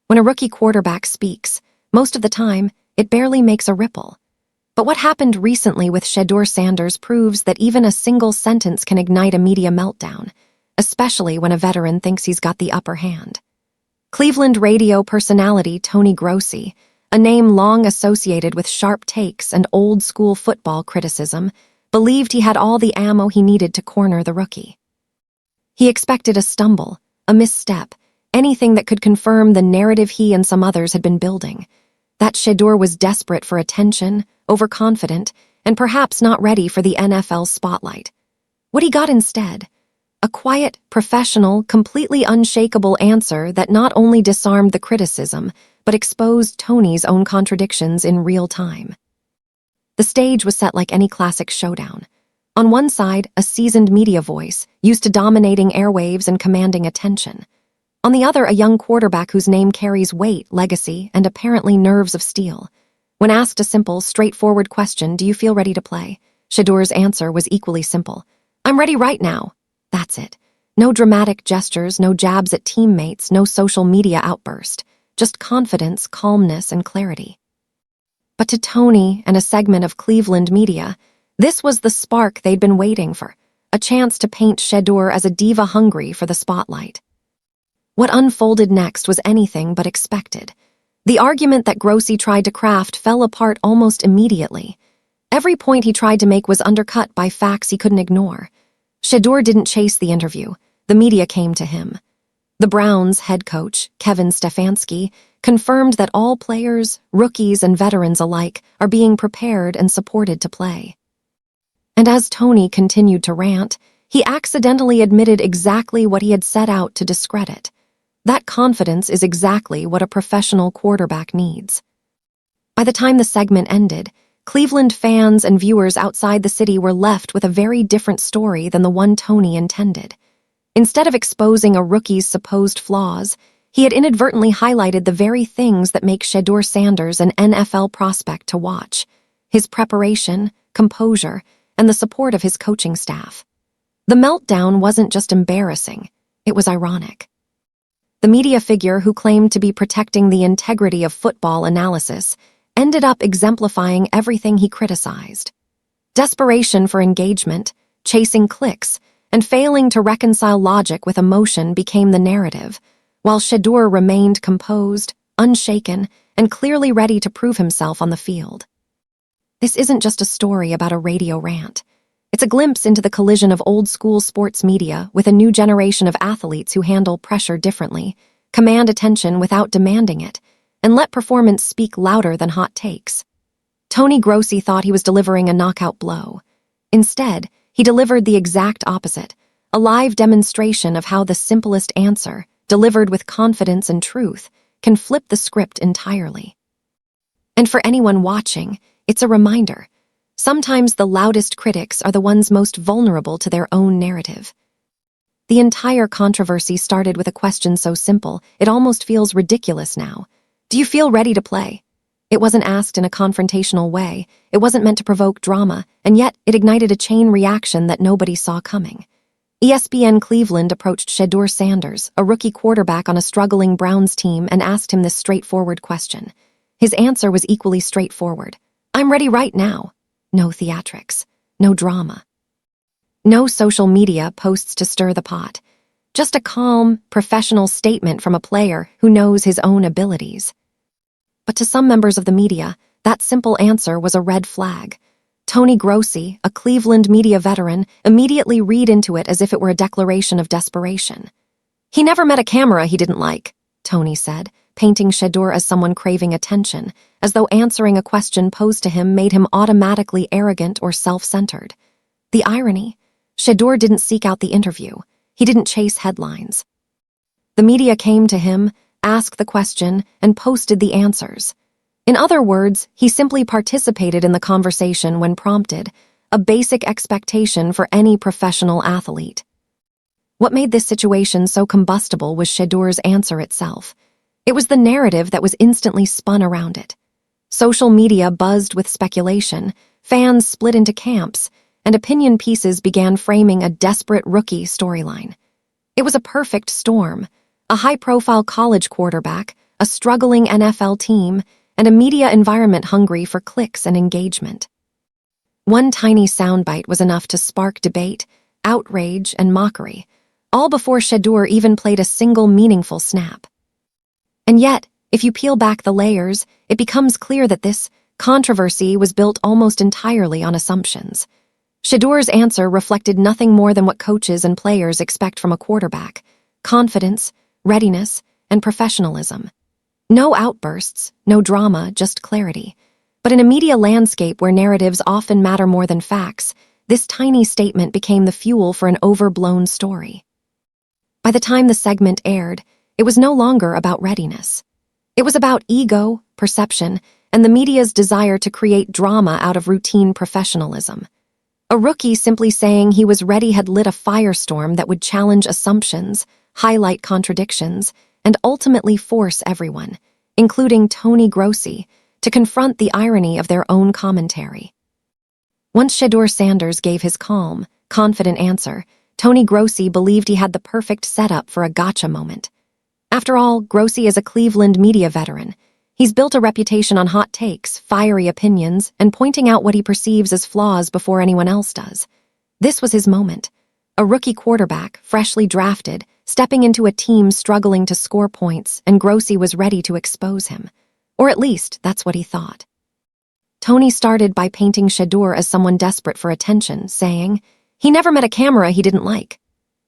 When a rookie quarterback speaks, most of the time, it barely makes a ripple. But what happened recently with Shedeur Sanders proves that even a single sentence can ignite a media meltdown, especially when a veteran thinks he's got the upper hand. Cleveland radio personality Tony Grossi, a name long associated with sharp takes and old-school football criticism, believed he had all the ammo he needed to corner the rookie. He expected a stumble, a misstep, anything that could confirm the narrative he and some others had been building. That Shedeur was desperate for attention, overconfident, and perhaps not ready for the NFL spotlight. What he got instead? A quiet, professional, completely unshakable answer that not only disarmed the criticism, but exposed Tony's own contradictions in real time. The stage was set like any classic showdown. On one side, a seasoned media voice, used to dominating airwaves and commanding attention. On the other, a young quarterback whose name carries weight, legacy, and apparently nerves of steel. When asked a simple, straightforward question, "Do you feel ready to play?" Shedeur's answer was equally simple. "I'm ready right now." That's it. No dramatic gestures, no jabs at teammates, no social media outburst. Just confidence, calmness, and clarity. But to Tony and a segment of Cleveland media, this was the spark they'd been waiting for, a chance to paint Shedeur as a diva hungry for the spotlight. What unfolded next was anything but expected. The argument that Grossi tried to craft fell apart almost immediately. Every point he tried to make was undercut by facts he couldn't ignore. Shedeur didn't chase the interview. The media came to him. The Browns' head coach, Kevin Stefanski, confirmed that all players, rookies and veterans alike, are being prepared and supported to play. And as Tony continued to rant, he accidentally admitted exactly what he had set out to discredit. That confidence is exactly what a professional quarterback needs. By the time the segment ended, Cleveland fans and viewers outside the city were left with a very different story than the one Tony intended. Instead of exposing a rookie's supposed flaws, he had inadvertently highlighted the very things that make Shedeur Sanders an NFL prospect to watch: his preparation, composure, and the support of his coaching staff. The meltdown wasn't just embarrassing, it was ironic. The media figure who claimed to be protecting the integrity of football analysis ended up exemplifying everything he criticized. Desperation for engagement, chasing clicks, and failing to reconcile logic with emotion became the narrative, while Shedeur remained composed, unshaken, and clearly ready to prove himself on the field. This isn't just a story about a radio rant. It's a glimpse into the collision of old-school sports media with a new generation of athletes who handle pressure differently, command attention without demanding it, and let performance speak louder than hot takes. Tony Grossi thought he was delivering a knockout blow. Instead, he delivered the exact opposite, a live demonstration of how the simplest answer, delivered with confidence and truth, can flip the script entirely. And for anyone watching, it's a reminder. Sometimes the loudest critics are the ones most vulnerable to their own narrative. The entire controversy started with a question so simple, it almost feels ridiculous now. Do you feel ready to play? It wasn't asked in a confrontational way, it wasn't meant to provoke drama, and yet it ignited a chain reaction that nobody saw coming. ESPN Cleveland approached Shedeur Sanders, a rookie quarterback on a struggling Browns team, and asked him this straightforward question. His answer was equally straightforward. "I'm ready right now." No theatrics, no drama. No social media posts to stir the pot. Just a calm, professional statement from a player who knows his own abilities. But to some members of the media, that simple answer was a red flag. Tony Grossi, a Cleveland media veteran, immediately read into it as if it were a declaration of desperation. "He never met a camera he didn't like," Tony said, painting Shedeur as someone craving attention, as though answering a question posed to him made him automatically arrogant or self-centered. The irony? Shedeur didn't seek out the interview. He didn't chase headlines. The media came to him, asked the question, and posted the answers. In other words, he simply participated in the conversation when prompted, a basic expectation for any professional athlete. What made this situation so combustible was Shedeur's answer itself. It was the narrative that was instantly spun around it. Social media buzzed with speculation, fans split into camps, and opinion pieces began framing a desperate rookie storyline. It was a perfect storm. A high-profile college quarterback, a struggling NFL team, and a media environment hungry for clicks and engagement. One tiny soundbite was enough to spark debate, outrage, and mockery, all before Shedeur even played a single meaningful snap. And yet, if you peel back the layers, it becomes clear that this controversy was built almost entirely on assumptions. Shedeur's answer reflected nothing more than what coaches and players expect from a quarterback: confidence, readiness, and professionalism. No outbursts, no drama, just clarity. But in a media landscape where narratives often matter more than facts, this tiny statement became the fuel for an overblown story. By the time the segment aired, it was no longer about readiness. It was about ego, perception, and the media's desire to create drama out of routine professionalism. A rookie simply saying he was ready had lit a firestorm that would challenge assumptions, highlight contradictions, and ultimately force everyone, including Tony Grossi, to confront the irony of their own commentary. Once Shedeur Sanders gave his calm, confident answer, Tony Grossi believed he had the perfect setup for a gotcha moment. After all, Grossi is a Cleveland media veteran. He's built a reputation on hot takes, fiery opinions, and pointing out what he perceives as flaws before anyone else does. This was his moment. A rookie quarterback, freshly drafted, stepping into a team struggling to score points, and Grossi was ready to expose him. Or at least, that's what he thought. Tony started by painting Shedeur as someone desperate for attention, saying, "He never met a camera he didn't like."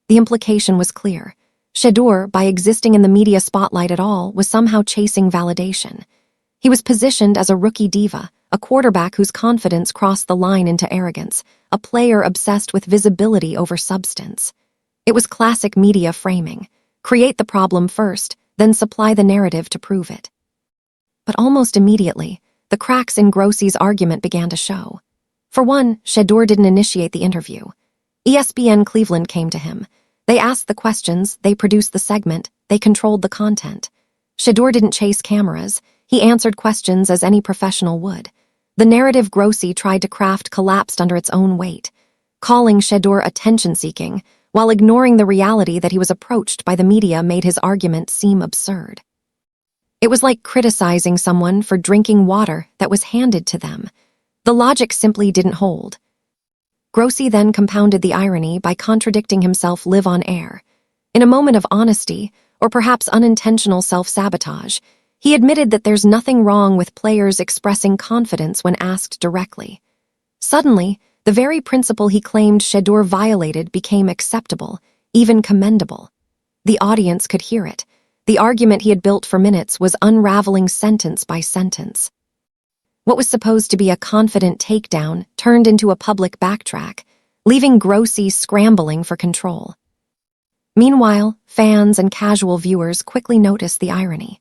The implication was clear. Shedeur, by existing in the media spotlight at all, was somehow chasing validation. He was positioned as a rookie diva, a quarterback whose confidence crossed the line into arrogance, a player obsessed with visibility over substance. It was classic media framing: create the problem first, then supply the narrative to prove it. But almost immediately, the cracks in Grossi's argument began to show. For one, Shedeur didn't initiate the interview. ESPN Cleveland came to him. They asked the questions, they produced the segment, they controlled the content. Shedeur didn't chase cameras. He answered questions as any professional would. The narrative Grossi tried to craft collapsed under its own weight, calling Shedeur attention-seeking, while ignoring the reality that he was approached by the media made his argument seem absurd. It was like criticizing someone for drinking water that was handed to them. The logic simply didn't hold. Grossi then compounded the irony by contradicting himself live on air. In a moment of honesty, or perhaps unintentional self-sabotage, he admitted that there's nothing wrong with players expressing confidence when asked directly. Suddenly, the very principle he claimed Shedeur violated became acceptable, even commendable. The audience could hear it. The argument he had built for minutes was unraveling sentence by sentence. What was supposed to be a confident takedown turned into a public backtrack, leaving Grossi scrambling for control. Meanwhile, fans and casual viewers quickly noticed the irony.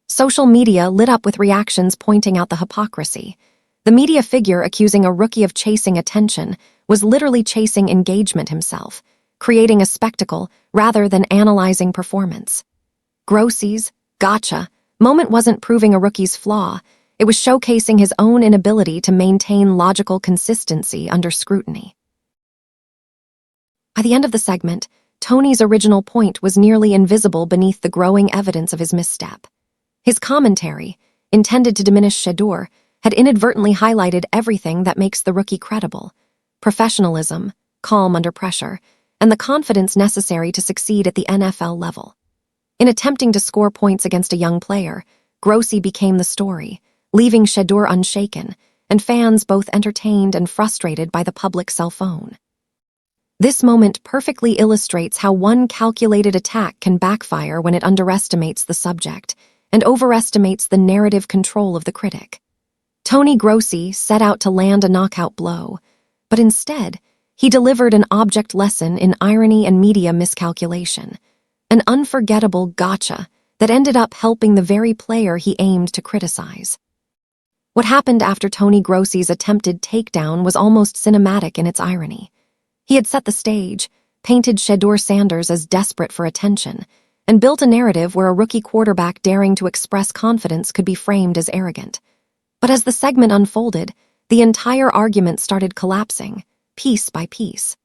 Social media lit up with reactions pointing out the hypocrisy. The media figure accusing a rookie of chasing attention was literally chasing engagement himself, creating a spectacle rather than analyzing performance. Grossi's gotcha moment wasn't proving a rookie's flaw. It was showcasing his own inability to maintain logical consistency under scrutiny. By the end of the segment, Tony's original point was nearly invisible beneath the growing evidence of his misstep. His commentary, intended to diminish Shedeur, had inadvertently highlighted everything that makes the rookie credible: professionalism, calm under pressure, and the confidence necessary to succeed at the NFL level. In attempting to score points against a young player, Grossi became the story, leaving Shedeur unshaken, and fans both entertained and frustrated by the public cell phone. This moment perfectly illustrates how one calculated attack can backfire when it underestimates the subject and overestimates the narrative control of the critic. Tony Grossi set out to land a knockout blow, but instead, he delivered an object lesson in irony and media miscalculation, an unforgettable gotcha that ended up helping the very player he aimed to criticize. What happened after Tony Grossi's attempted takedown was almost cinematic in its irony. He had set the stage, painted Shedeur Sanders as desperate for attention, and built a narrative where a rookie quarterback daring to express confidence could be framed as arrogant. But as the segment unfolded, the entire argument started collapsing, piece by piece.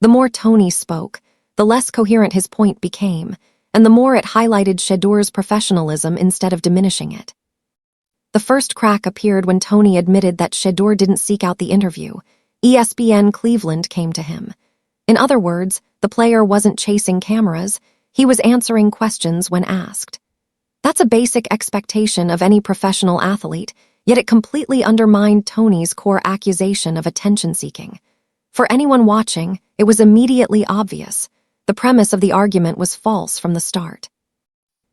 The more Tony spoke, the less coherent his point became, and the more it highlighted Shedeur's professionalism instead of diminishing it. The first crack appeared when Tony admitted that Shedeur didn't seek out the interview. ESPN Cleveland came to him. In other words, the player wasn't chasing cameras, he was answering questions when asked. That's a basic expectation of any professional athlete, yet it completely undermined Tony's core accusation of attention-seeking. For anyone watching, it was immediately obvious. The premise of the argument was false from the start.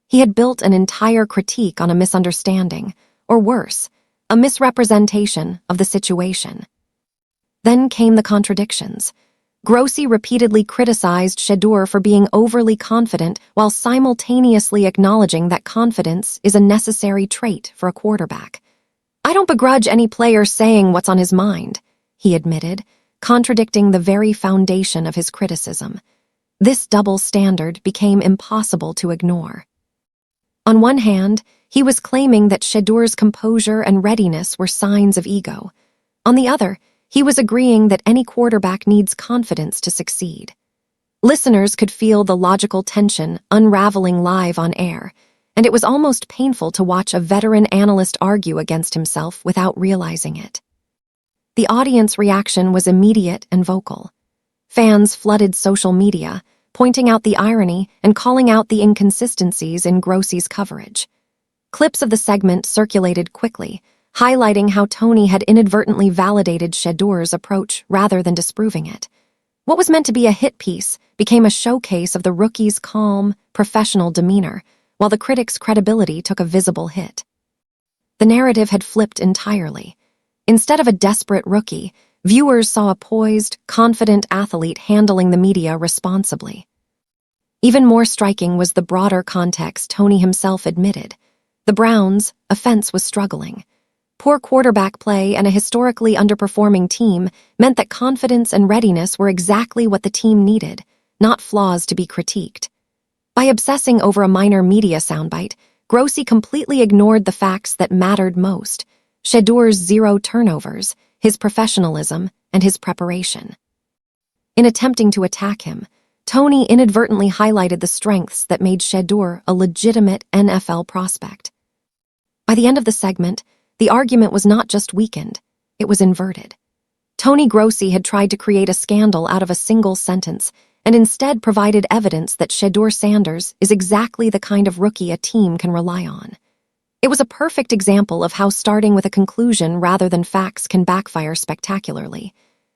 He had built an entire critique on a misunderstanding, or worse, a misrepresentation of the situation. Then came the contradictions. Grossi repeatedly criticized Shedeur for being overly confident while simultaneously acknowledging that confidence is a necessary trait for a quarterback. "I don't begrudge any player saying what's on his mind," he admitted, contradicting the very foundation of his criticism. This double standard became impossible to ignore. On one hand, he was claiming that Shedeur's composure and readiness were signs of ego. On the other, he was agreeing that any quarterback needs confidence to succeed. Listeners could feel the logical tension unraveling live on air, and it was almost painful to watch a veteran analyst argue against himself without realizing it. The audience reaction was immediate and vocal. Fans flooded social media, pointing out the irony and calling out the inconsistencies in Grossi's coverage. Clips of the segment circulated quickly, highlighting how Tony had inadvertently validated Shedeur's approach rather than disproving it. What was meant to be a hit piece became a showcase of the rookie's calm, professional demeanor, while the critic's credibility took a visible hit. The narrative had flipped entirely. Instead of a desperate rookie, viewers saw a poised, confident athlete handling the media responsibly. Even more striking was the broader context Tony himself admitted. The Browns' offense was struggling. Poor quarterback play and a historically underperforming team meant that confidence and readiness were exactly what the team needed, not flaws to be critiqued. By obsessing over a minor media soundbite, Grossi completely ignored the facts that mattered most: Shedeur's 0 turnovers, his professionalism, and his preparation. In attempting to attack him, Tony inadvertently highlighted the strengths that made Shedeur a legitimate NFL prospect. By the end of the segment, the argument was not just weakened, it was inverted. Tony Grossi had tried to create a scandal out of a single sentence and instead provided evidence that Shedeur Sanders is exactly the kind of rookie a team can rely on. It was a perfect example of how starting with a conclusion rather than facts can backfire spectacularly,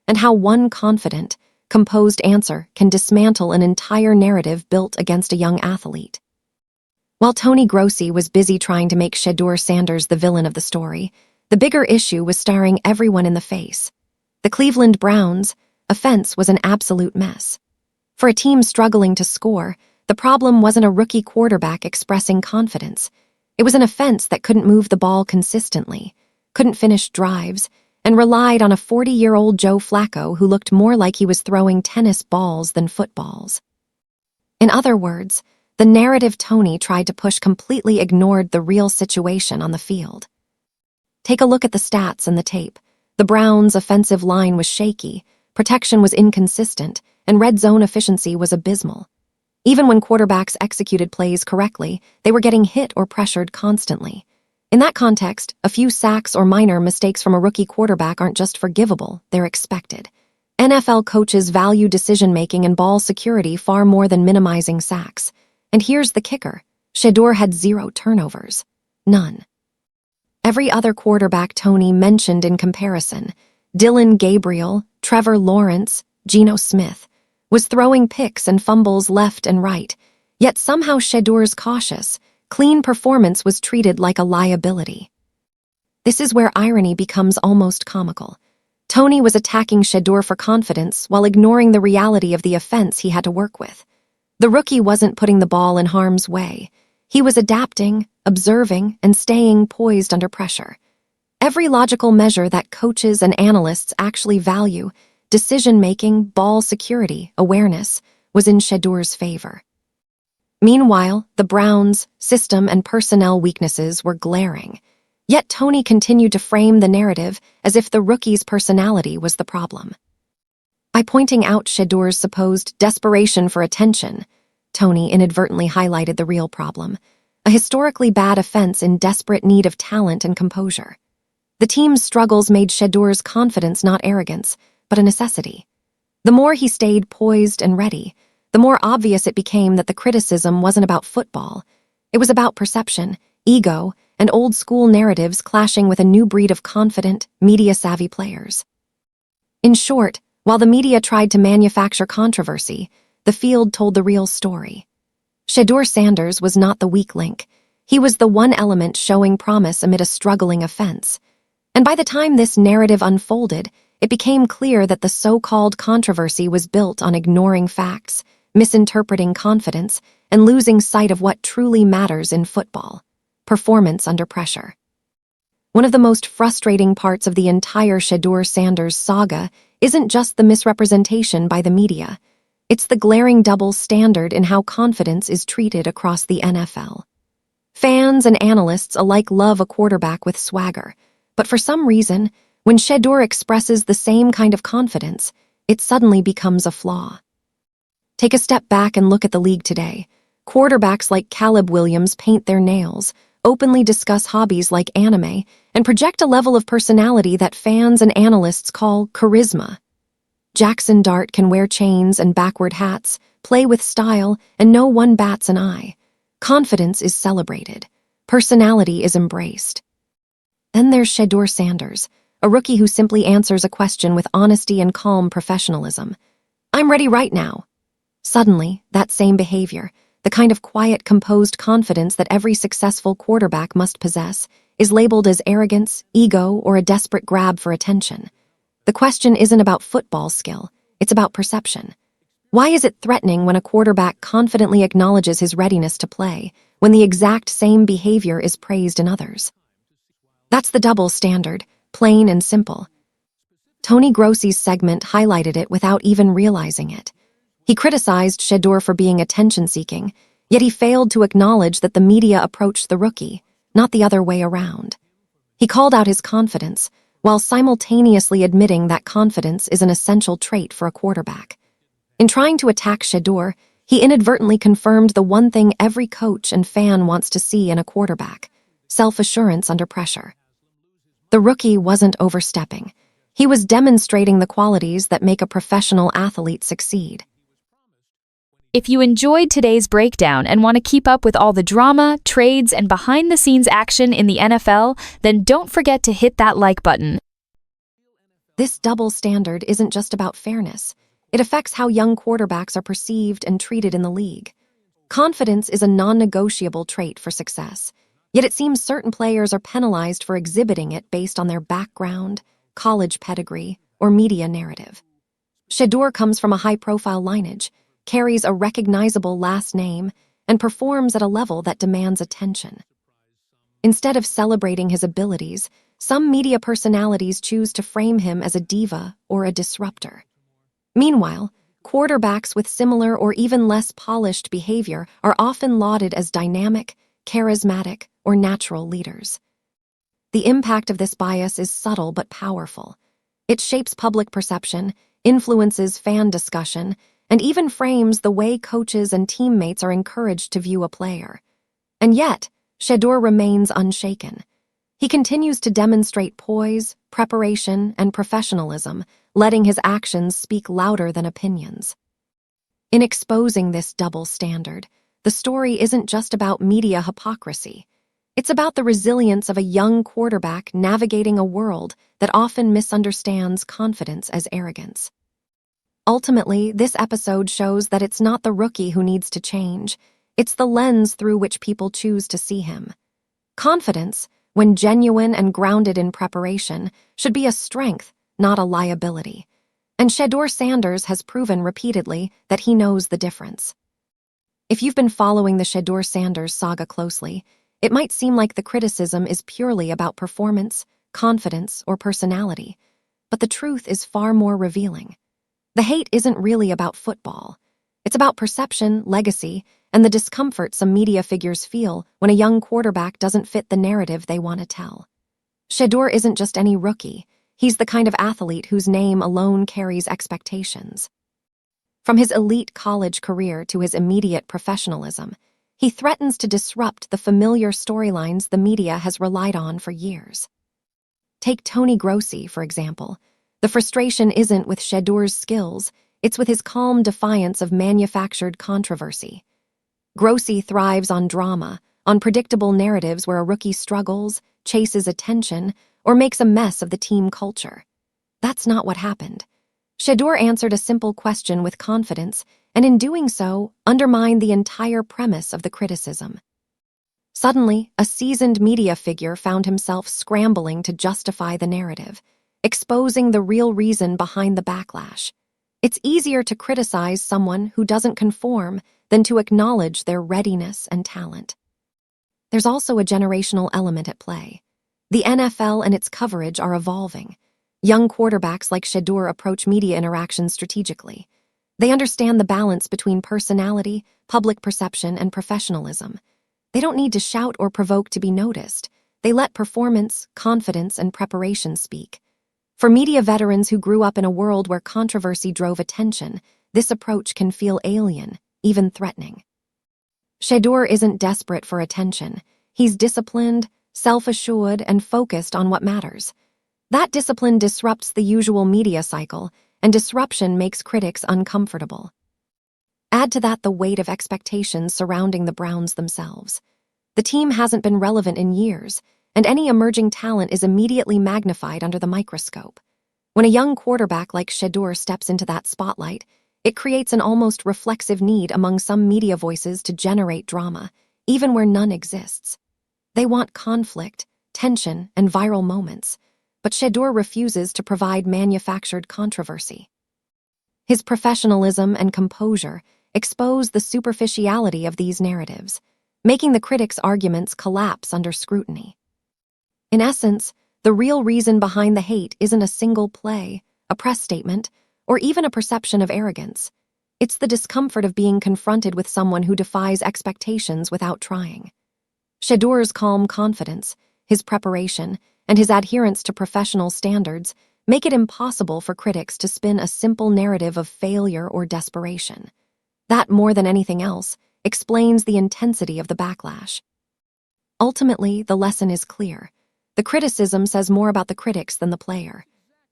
and how one confident, composed answer can dismantle an entire narrative built against a young athlete. While Tony Grossi was busy trying to make Shedeur Sanders the villain of the story, the bigger issue was staring everyone in the face. The Cleveland Browns' offense was an absolute mess. For a team struggling to score, the problem wasn't a rookie quarterback expressing confidence. It was an offense that couldn't move the ball consistently, couldn't finish drives, and relied on a 40-year-old Joe Flacco who looked more like he was throwing tennis balls than footballs. In other words, the narrative Tony tried to push completely ignored the real situation on the field. Take a look at the stats and the tape. The Browns' offensive line was shaky, protection was inconsistent, and red zone efficiency was abysmal. Even when quarterbacks executed plays correctly, they were getting hit or pressured constantly. In that context, a few sacks or minor mistakes from a rookie quarterback aren't just forgivable, they're expected. NFL coaches value decision-making and ball security far more than minimizing sacks. And here's the kicker: Shedeur had 0 turnovers. None. Every other quarterback Tony mentioned in comparison, Dillon Gabriel, Trevor Lawrence, Geno Smith, was throwing picks and fumbles left and right, yet somehow Shedeur's cautious, clean performance was treated like a liability. This is where irony becomes almost comical. Tony was attacking Shedeur for confidence while ignoring the reality of the offense he had to work with. The rookie wasn't putting the ball in harm's way. He was adapting, observing, and staying poised under pressure. Every logical measure that coaches and analysts actually value, decision-making, ball security, awareness, was in Shedeur's favor. Meanwhile, the Browns' system and personnel weaknesses were glaring. Yet Tony continued to frame the narrative as if the rookie's personality was the problem. By pointing out Shedeur's supposed desperation for attention, Tony inadvertently highlighted the real problem, a historically bad offense in desperate need of talent and composure. The team's struggles made Shedeur's confidence not arrogance, but a necessity. The more he stayed poised and ready, the more obvious it became that the criticism wasn't about football. It was about perception, ego, and old-school narratives clashing with a new breed of confident, media-savvy players. In short, while the media tried to manufacture controversy, the field told the real story. Shedeur Sanders was not the weak link. He was the one element showing promise amid a struggling offense. And by the time this narrative unfolded, it became clear that the so-called controversy was built on ignoring facts, misinterpreting confidence, and losing sight of what truly matters in football: performance under pressure. One of the most frustrating parts of the entire Shedeur Sanders saga isn't just the misrepresentation by the media. It's the glaring double standard in how confidence is treated across the NFL. Fans and analysts alike love a quarterback with swagger, but for some reason, when Shedeur expresses the same kind of confidence, it suddenly becomes a flaw. Take a step back and look at the league today. Quarterbacks like Caleb Williams paint their nails, openly discuss hobbies like anime, and project a level of personality that fans and analysts call charisma. Jackson Dart can wear chains and backward hats, play with style, and no one bats an eye. Confidence is celebrated. Personality is embraced. Then there's Shedeur Sanders, a rookie who simply answers a question with honesty and calm professionalism. "I'm ready right now." Suddenly, that same behavior, the kind of quiet, composed confidence that every successful quarterback must possess, is labeled as arrogance, ego, or a desperate grab for attention. The question isn't about football skill, it's about perception. Why is it threatening when a quarterback confidently acknowledges his readiness to play, when the exact same behavior is praised in others? That's the double standard, plain and simple. Tony Grossi's segment highlighted it without even realizing it. He criticized Shedeur for being attention-seeking, yet he failed to acknowledge that the media approached the rookie, not the other way around. He called out his confidence, while simultaneously admitting that confidence is an essential trait for a quarterback. In trying to attack Shedeur, he inadvertently confirmed the one thing every coach and fan wants to see in a quarterback: self-assurance under pressure. The rookie wasn't overstepping. He was demonstrating the qualities that make a professional athlete succeed. If you enjoyed today's breakdown and want to keep up with all the drama, trades, and behind-the-scenes action in the NFL, then don't forget to hit that like button. This double standard isn't just about fairness. It affects how young quarterbacks are perceived and treated in the league. Confidence is a non-negotiable trait for success, yet it seems certain players are penalized for exhibiting it based on their background, college pedigree, or media narrative. Shedeur comes from a high-profile lineage, carries a recognizable last name, and performs at a level that demands attention. Instead of celebrating his abilities, some media personalities choose to frame him as a diva or a disruptor. Meanwhile, quarterbacks with similar or even less polished behavior are often lauded as dynamic, charismatic, or natural leaders. The impact of this bias is subtle but powerful. It shapes public perception, influences fan discussion, and even frames the way coaches and teammates are encouraged to view a player. And yet, Shedeur remains unshaken. He continues to demonstrate poise, preparation, and professionalism, letting his actions speak louder than opinions. In exposing this double standard, the story isn't just about media hypocrisy. It's about the resilience of a young quarterback navigating a world that often misunderstands confidence as arrogance. Ultimately, this episode shows that it's not the rookie who needs to change. It's the lens through which people choose to see him. Confidence, when genuine and grounded in preparation, should be a strength, not a liability. And Shedeur Sanders has proven repeatedly that he knows the difference. If you've been following the Shedeur Sanders saga closely, it might seem like the criticism is purely about performance, confidence, or personality, but the truth is far more revealing. The hate isn't really about football. It's about perception, legacy, and the discomfort some media figures feel when a young quarterback doesn't fit the narrative they want to tell. Shedeur isn't just any rookie. He's the kind of athlete whose name alone carries expectations. From his elite college career to his immediate professionalism, he threatens to disrupt the familiar storylines the media has relied on for years. Take Tony Grossi, for example. The frustration isn't with Shedeur's skills, it's with his calm defiance of manufactured controversy. Grossi thrives on drama, on predictable narratives where a rookie struggles, chases attention, or makes a mess of the team culture. That's not what happened. Shedeur answered a simple question with confidence, and in doing so, undermined the entire premise of the criticism. Suddenly, a seasoned media figure found himself scrambling to justify the narrative, exposing the real reason behind the backlash. It's easier to criticize someone who doesn't conform than to acknowledge their readiness and talent. There's also a generational element at play. The NFL and its coverage are evolving. Young quarterbacks like Shedeur approach media interactions strategically. They understand the balance between personality, public perception, and professionalism. They don't need to shout or provoke to be noticed. They let performance, confidence, and preparation speak. For media veterans who grew up in a world where controversy drove attention, this approach can feel alien, even threatening. Shedeur isn't desperate for attention. He's disciplined, self-assured, and focused on what matters. That discipline disrupts the usual media cycle, and disruption makes critics uncomfortable. Add to that the weight of expectations surrounding the Browns themselves. The team hasn't been relevant in years, and any emerging talent is immediately magnified under the microscope. When a young quarterback like Shedeur steps into that spotlight, it creates an almost reflexive need among some media voices to generate drama, even where none exists. They want conflict, tension, and viral moments, but Shedeur refuses to provide manufactured controversy. His professionalism and composure expose the superficiality of these narratives, making the critics' arguments collapse under scrutiny. In essence, the real reason behind the hate isn't a single play, a press statement, or even a perception of arrogance. It's the discomfort of being confronted with someone who defies expectations without trying. Shedeur's calm confidence, his preparation, and his adherence to professional standards make it impossible for critics to spin a simple narrative of failure or desperation. That, more than anything else, explains the intensity of the backlash. Ultimately, the lesson is clear. The criticism says more about the critics than the player.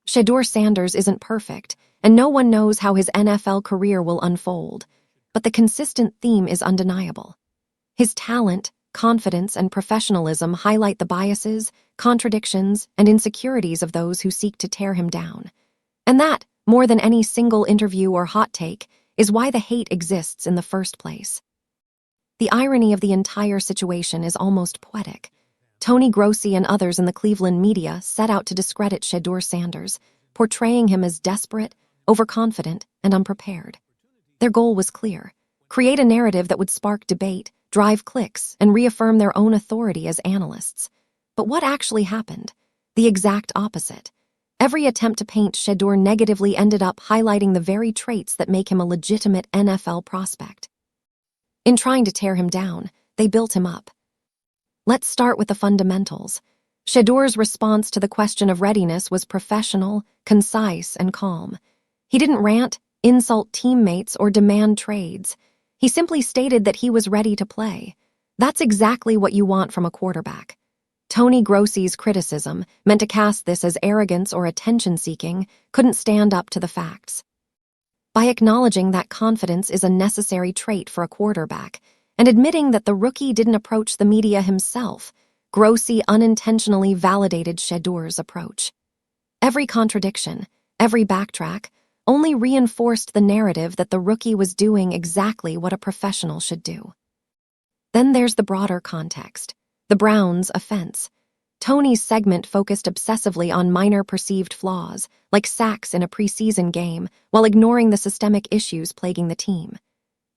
Shedeur Sanders isn't perfect, and no one knows how his NFL career will unfold, but the consistent theme is undeniable. His talent, confidence, and professionalism highlight the biases, contradictions, and insecurities of those who seek to tear him down. And that, more than any single interview or hot take, is why the hate exists in the first place. The irony of the entire situation is almost poetic. Tony Grossi and others in the Cleveland media set out to discredit Shedeur Sanders, portraying him as desperate, overconfident, and unprepared. Their goal was clear: create a narrative that would spark debate, drive clicks, and reaffirm their own authority as analysts. But what actually happened? The exact opposite. Every attempt to paint Shedeur negatively ended up highlighting the very traits that make him a legitimate NFL prospect. In trying to tear him down, they built him up. Let's start with the fundamentals. Shedeur's response to the question of readiness was professional, concise, and calm. He didn't rant, insult teammates, or demand trades. He simply stated that he was ready to play. That's exactly what you want from a quarterback. Tony Grossi's criticism, meant to cast this as arrogance or attention-seeking, couldn't stand up to the facts. By acknowledging that confidence is a necessary trait for a quarterback, and admitting that the rookie didn't approach the media himself, Grossi unintentionally validated Shedeur's approach. Every contradiction, every backtrack, only reinforced the narrative that the rookie was doing exactly what a professional should do. Then there's the broader context. The Browns' offense. Tony's segment focused obsessively on minor perceived flaws, like sacks in a preseason game, while ignoring the systemic issues plaguing the team.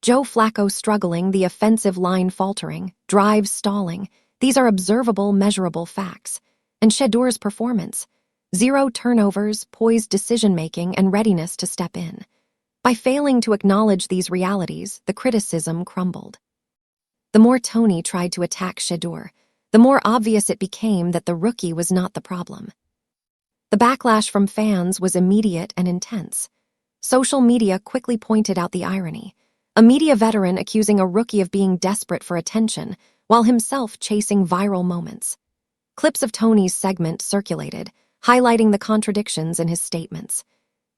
Joe Flacco struggling, the offensive line faltering, drives stalling. These are observable, measurable facts. And Shedeur's performance. 0 turnovers, poised decision-making, and readiness to step in. By failing to acknowledge these realities, the criticism crumbled. The more Tony tried to attack Shedeur, the more obvious it became that the rookie was not the problem. The backlash from fans was immediate and intense. Social media quickly pointed out the irony. A media veteran accusing a rookie of being desperate for attention, while himself chasing viral moments. Clips of Tony's segment circulated, highlighting the contradictions in his statements.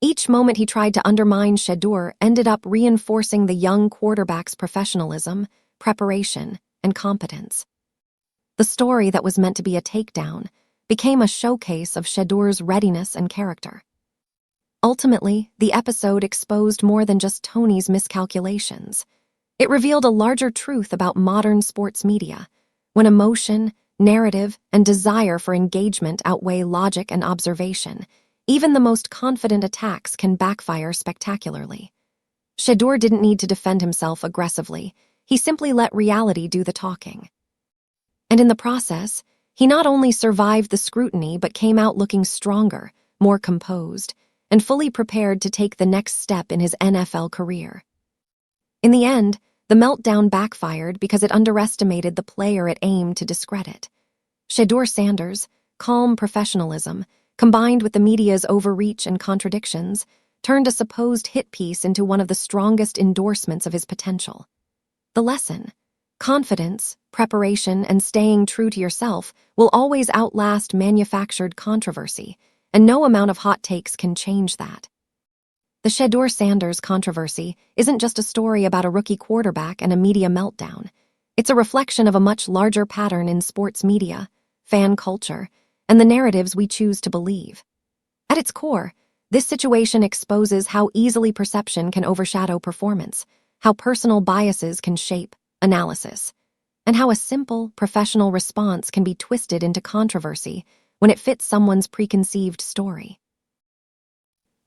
Each moment he tried to undermine Shedeur ended up reinforcing the young quarterback's professionalism, preparation, and competence. The story that was meant to be a takedown became a showcase of Shedeur's readiness and character. Ultimately, the episode exposed more than just Tony's miscalculations. It revealed a larger truth about modern sports media, when emotion, narrative, and desire for engagement outweigh logic and observation. Even the most confident attacks can backfire spectacularly. Shedeur didn't need to defend himself aggressively. He simply let reality do the talking. And in the process, he not only survived the scrutiny but came out looking stronger, more composed, and fully prepared to take the next step in his NFL career. In the end, the meltdown backfired because it underestimated the player it aimed to discredit. Shedeur Sanders' calm professionalism, combined with the media's overreach and contradictions, turned a supposed hit piece into one of the strongest endorsements of his potential. The lesson: confidence, preparation, and staying true to yourself will always outlast manufactured controversy, and no amount of hot takes can change that. The Shedeur Sanders controversy isn't just a story about a rookie quarterback and a media meltdown. It's a reflection of a much larger pattern in sports media, fan culture, and the narratives we choose to believe. At its core, this situation exposes how easily perception can overshadow performance, how personal biases can shape analysis, and how a simple, professional response can be twisted into controversy when it fits someone's preconceived story.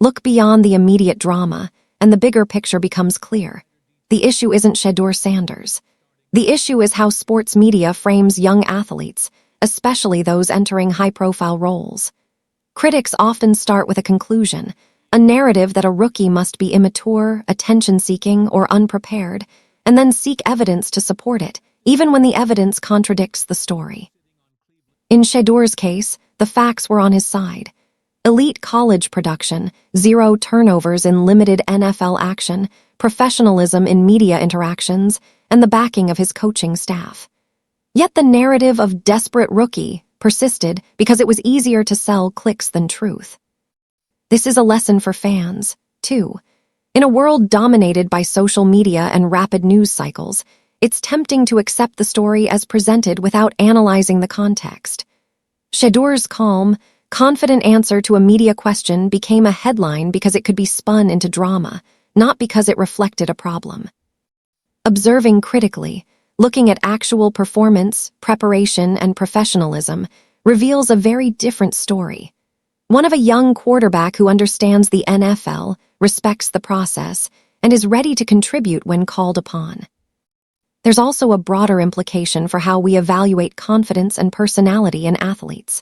Look beyond the immediate drama, and the bigger picture becomes clear. The issue isn't Shedeur Sanders. The issue is how sports media frames young athletes, especially those entering high-profile roles. Critics often start with a conclusion, a narrative that a rookie must be immature, attention-seeking, or unprepared, and then seek evidence to support it, even when the evidence contradicts the story. In Shedeur's case, the facts were on his side. Elite college production, 0 turnovers in limited NFL action, professionalism in media interactions, and the backing of his coaching staff. Yet the narrative of desperate rookie persisted because it was easier to sell clicks than truth. This is a lesson for fans, too. In a world dominated by social media and rapid news cycles, it's tempting to accept the story as presented without analyzing the context. Shedeur's calm, confident answer to a media question became a headline because it could be spun into drama, not because it reflected a problem. Observing critically, looking at actual performance, preparation, and professionalism reveals a very different story. One of a young quarterback who understands the NFL, respects the process, and is ready to contribute when called upon. There's also a broader implication for how we evaluate confidence and personality in athletes.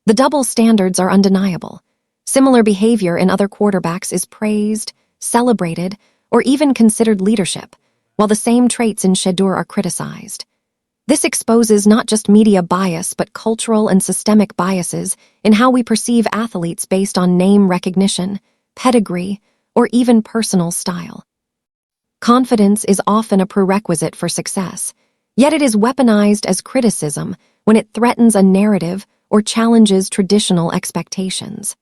The double standards are undeniable. Similar behavior in other quarterbacks is praised, celebrated, or even considered leadership, while the same traits in Shedeur are criticized. This exposes not just media bias but cultural and systemic biases in how we perceive athletes based on name recognition, pedigree, or even personal style. Confidence is often a prerequisite for success, yet it is weaponized as criticism when it threatens a narrative or challenges traditional expectations.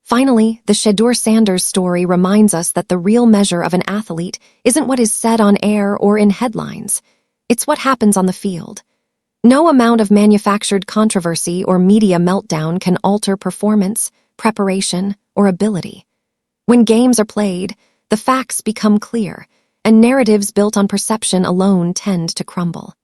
Finally, the Shedeur Sanders story reminds us that the real measure of an athlete isn't what is said on air or in headlines. It's what happens on the field. No amount of manufactured controversy or media meltdown can alter performance, preparation, or ability. When games are played, the facts become clear, and narratives built on perception alone tend to crumble.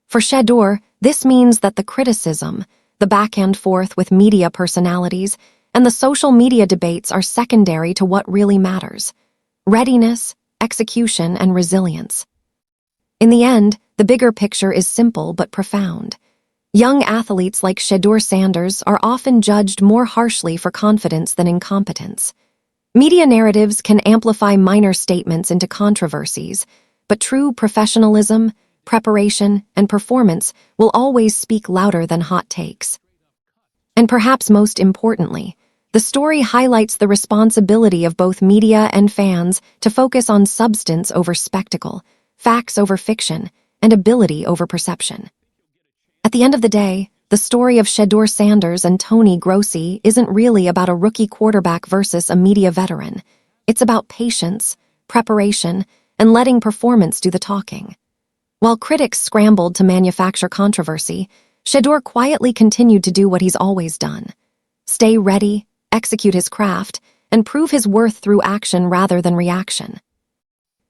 For Shedeur, this means that the criticism, the back and forth with media personalities, and the social media debates are secondary to what really matters: readiness, execution, and resilience. In the end, the bigger picture is simple but profound. Young athletes like Shedeur Sanders are often judged more harshly for confidence than incompetence. Media narratives can amplify minor statements into controversies, but true professionalism, preparation, and performance will always speak louder than hot takes. And perhaps most importantly, The story highlights the responsibility of both media and fans to focus on substance over spectacle, facts over fiction, and ability over perception. At the end of the day, the story of Shedeur Sanders and Tony Grossi isn't really about a rookie quarterback versus a media veteran. It's about patience, preparation, and letting performance do the talking. While critics scrambled to manufacture controversy, Shedeur quietly continued to do what he's always done: stay ready, execute his craft, and prove his worth through action rather than reaction.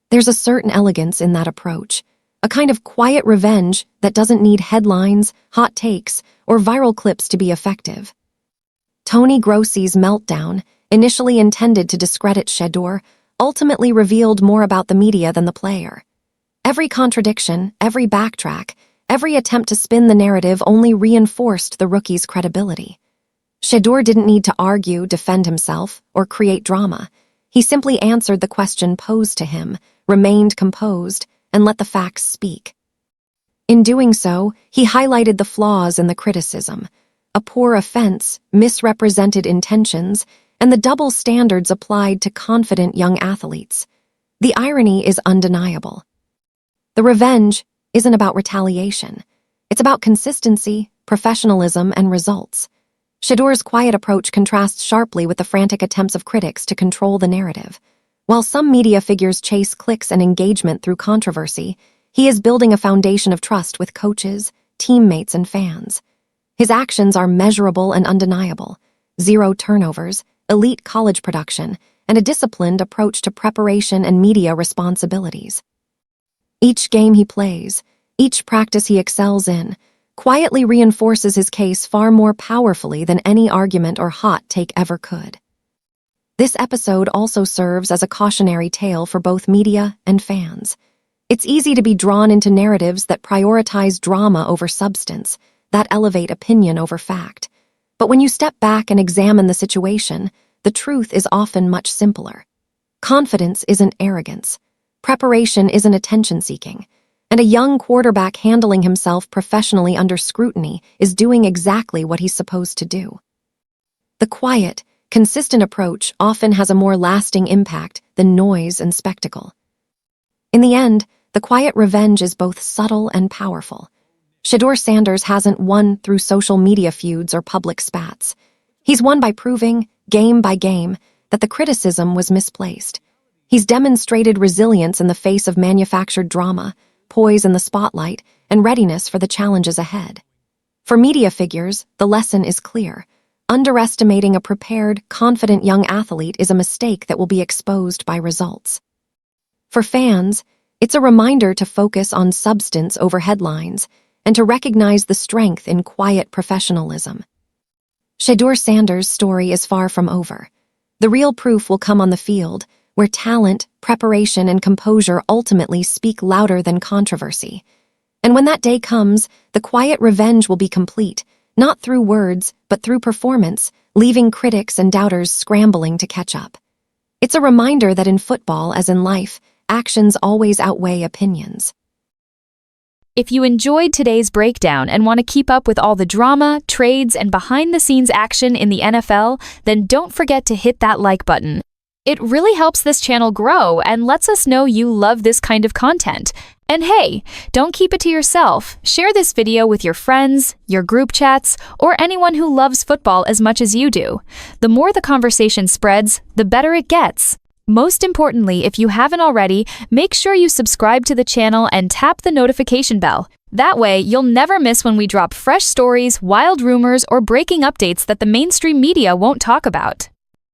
There's a certain elegance in that approach, a kind of quiet revenge that doesn't need headlines, hot takes, or viral clips to be effective. Tony Grossi's meltdown, initially intended to discredit Shedeur, ultimately revealed more about the media than the player. Every contradiction, every backtrack, every attempt to spin the narrative only reinforced the rookie's credibility. Shedeur didn't need to argue, defend himself, or create drama. He simply answered the question posed to him, remained composed, and let the facts speak. In doing so, he highlighted the flaws in the criticism: a poor offense, misrepresented intentions, and the double standards applied to confident young athletes. The irony is undeniable. The revenge isn't about retaliation. It's about consistency, professionalism, and results. Shedeur's quiet approach contrasts sharply with the frantic attempts of critics to control the narrative. While some media figures chase clicks and engagement through controversy, he is building a foundation of trust with coaches, teammates, and fans. His actions are measurable and undeniable: 0 turnovers, elite college production, and a disciplined approach to preparation and media responsibilities. Each game he plays, each practice he excels in, quietly reinforces his case far more powerfully than any argument or hot take ever could. This episode also serves as a cautionary tale for both media and fans. It's easy to be drawn into narratives that prioritize drama over substance, that elevate opinion over fact. But when you step back and examine the situation, the truth is often much simpler. Confidence isn't arrogance. Preparation isn't attention-seeking. And a young quarterback handling himself professionally under scrutiny is doing exactly what he's supposed to do. The quiet, consistent approach often has a more lasting impact than noise and spectacle. In the end, the quiet revenge is both subtle and powerful. Shedeur Sanders hasn't won through social media feuds or public spats. He's won by proving, game by game, that the criticism was misplaced. He's demonstrated resilience in the face of manufactured drama, poise in the spotlight, and readiness for the challenges ahead. For media figures, the lesson is clear: underestimating a prepared, confident young athlete is a mistake that will be exposed by results. For fans, it's a reminder to focus on substance over headlines and to recognize the strength in quiet professionalism. Shedeur Sanders' story is far from over. The real proof will come on the field, where talent, preparation, and composure ultimately speak louder than controversy. And when that day comes, the quiet revenge will be complete, not through words, but through performance, leaving critics and doubters scrambling to catch up. It's a reminder that in football, as in life, actions always outweigh opinions. If you enjoyed today's breakdown and want to keep up with all the drama, trades, and behind-the-scenes action in the NFL, then don't forget to hit that like button. It really helps this channel grow and lets us know you love this kind of content. And hey, don't keep it to yourself. Share this video with your friends, your group chats, or anyone who loves football as much as you do. The more the conversation spreads, the better it gets. Most importantly, if you haven't already, make sure you subscribe to the channel and tap the notification bell. That way, you'll never miss when we drop fresh stories, wild rumors, or breaking updates that the mainstream media won't talk about.